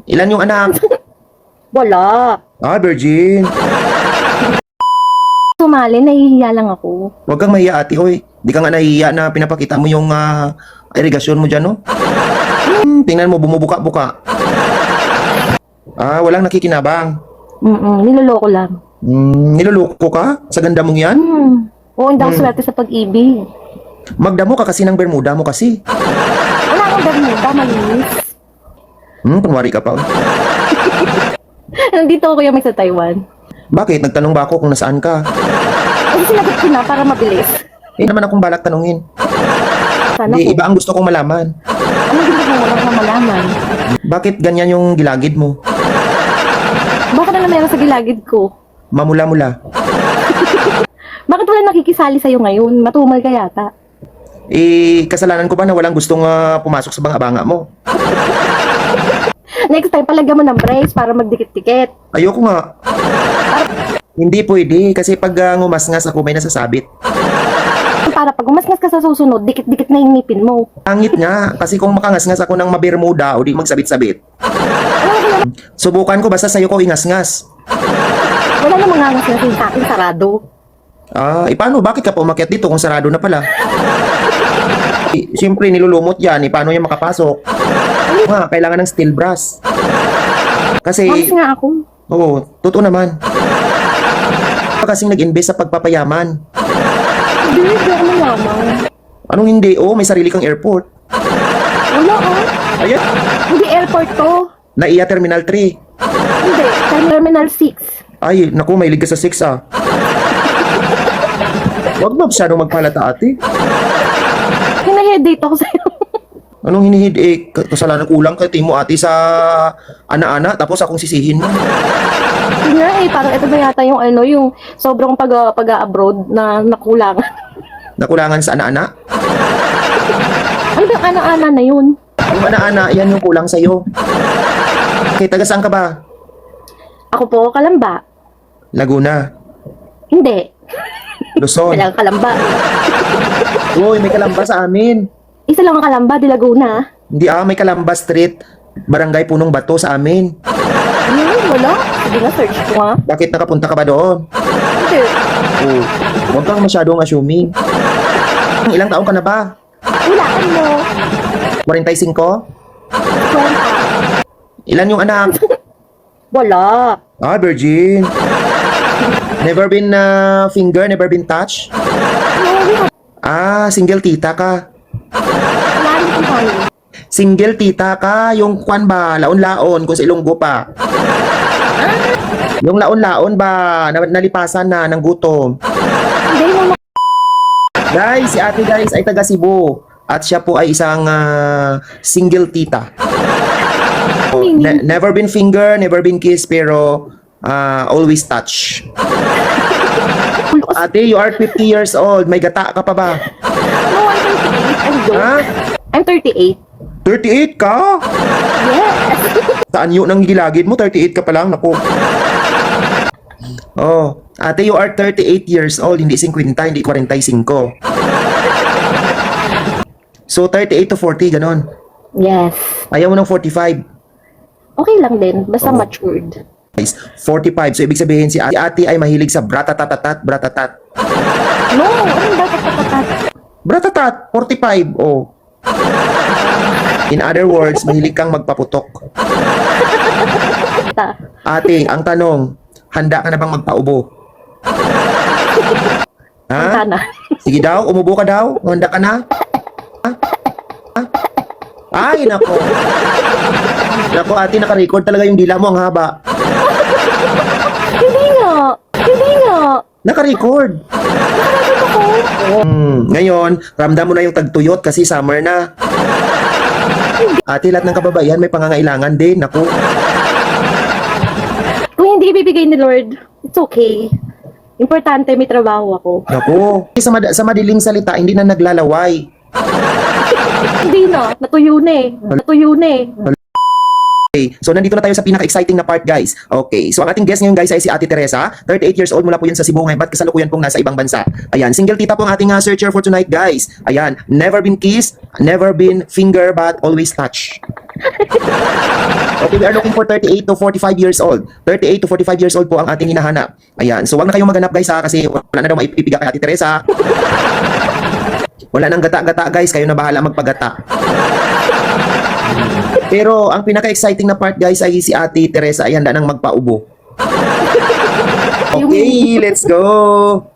Ilan yung anak? Wala. Ah, virgin. Sumali, nahihiya lang ako. Huwag kang mahiya, ate, oy. Di ka nga nahihiya na pinapakita mo yung irigasyon mo dyan, no? Tingnan mo, bumubuka-buka. Ah, walang nakikinabang. Niloloko lang. Niloloko ka? Sa ganda mong yan? Oo, hindi ako swerte sa pag-ibig. Magdamo ka kasi ng Bermuda mo kasi. Wala akong Bermuda, malinis. Kunwari ka pa. Nandito ako yung may sa Taiwan. Bakit? Nagtanong ba ako kung nasaan ka? Kasi sinagot ko na para mabilis. Eh naman akong balak tanungin. Sana Hindi, ko. iba ang gusto kong malaman. Ano gusto mo wala na malaman? Bakit ganyan yung gilagid mo? Bakit na meron sa gilagid ko? Mamula-mula. Bakit wala nakikisali sa'yo ngayon? Matumal ka yata. Eh, kasalanan ko ba na walang gustong pumasok sa banga-banga mo? Next time, palagyan mo ng brace para magdikit-dikit. Ayoko nga. Hindi pwede kasi pag ngumasngas ako may nasasabit. Para pag umasngas ka sa susunod, dikit-dikit na yung ngipin mo. Angit nga kasi kung makangasngas ako ng mabermuda o di magsabit-sabit. Subukan ko basta sa'yo ko ingasngas. Wala namang ngangas na sa akin, sarado. Ah, paano? Bakit ka pa umakyat dito kung sarado na pala? Siyempre nilulumot yan. Paano yan makapasok? Kailangan ng steel brass. Kasi, Mamis nga ako. oo, totoo naman. Kasing nag-invest sa pagpapayaman. Hindi ako mayaman. Anong hindi? Oo, may sarili kang airport. Wala ah. Ayan. Hindi airport to. Naiya Terminal 3. Hindi, Terminal 6. Ay, naku, mahilig ka sa 6 ah. Huwag mo masyadong magpalata, ate. Hinaheadate ako sa'yo. Anong hinihid eh? Kasalanan kulang kay mo ate sa ana-ana tapos akong sisihin mo. Yun nga eh, parang ito ba yata yung ano, yung sobrang pag-abroad na nakulangan. Nakulangan sa ana-ana? Ano ba yung ana-ana na yun? Yung ana-ana, yan yung kulang sa'yo. Okay, taga saan ka ba? Ako po, Kalamba. Laguna. Hindi. Luzon. Walang Kalamba. Uy, may Kalamba sa amin. Isa lang ang Kalamba, di Laguna. Hindi may Kalamba Street. Barangay Punong Bato sa amin. Wala. Sige nga, search ko nga. Bakit nakapunta ka ba doon? Hindi. Oh, huwag kang masyadong assuming. Ilang taon ka na ba? Hulaan mo. 45? Kwenta. Ilan yung anak? Wala. Ah, virgin. Never been finger, never been touch? Ah, single tita ka. Wala rin ko tayo. Single tita ka, yung kwan ba, laon-laon, kung sa Ilonggo pa. Yung laon-laon ba, nalipasan na ng gutom. Hindi mo Guys, si ate guys ay taga Cebu. At siya po ay isang single tita. So, never been finger, never been kiss, pero always touch. Ate, you are 50 years old. May gata ka pa ba? No, I'm 38. I'm joke. Ha? I'm 38. 38 ka? Yes. Saan yun ang gilagid mo? 38 ka pa lang? Naku. Oh, ate, you are 38 years old. Hindi 50, hindi 45. So, 38 to 40, ganon. Yes. Ayaw mo ng 45. Okay lang din. Basta matured. Guys, 45. So, ibig sabihin si ate ay mahilig sa bratatatat, bratatat. No, anong bakit patatat? Bratatat, 45. Oh. In other words, mahilig kang magpaputok. Ate, ang tanong, handa ka na bang magpaubo? Ha? Sana. Sige daw, umubo ka daw. Handa ka na? Ha? Ha? Ay, nako. Nako, ate, naka-record talaga yung dila mo. Ang haba. Hindi nga. Hindi nga. Naka-record. Ngayon, ramdam mo na yung tagtuyot kasi summer na. Ate, lahat ng kababaihan may pangangailangan din. Naku. Kung hindi ibibigay ni Lord, it's okay. Importante, may trabaho ako. Naku. Sa madiling salita, hindi na naglalaway. Hindi na. Natuyo na eh. Natuyo na eh. Okay, so nandito na tayo sa pinaka-exciting na part, guys. Okay, so ang ating guest ngayon, guys, ay si Ate Teresa. 38 years old, mula po yun sa Cebu ngayon, but kasalukuyan pong nasa ibang bansa. Ayan, single tita po ang ating searcher for tonight, guys. Ayan, never been kissed, never been finger, but always touch. Okay, we are looking for 38 to 45 years old. 38 to 45 years old po ang ating hinahanap. Ayan. So, wag na kayong maghanap guys ha, kasi wala na daw maipipiga kay Ate Teresa. Wala nang gata-gata guys, kayo na bahala magpagata. Pero ang pinaka-exciting na part guys ay si Ate Teresa ay handa nang magpaubo. Okay, let's go!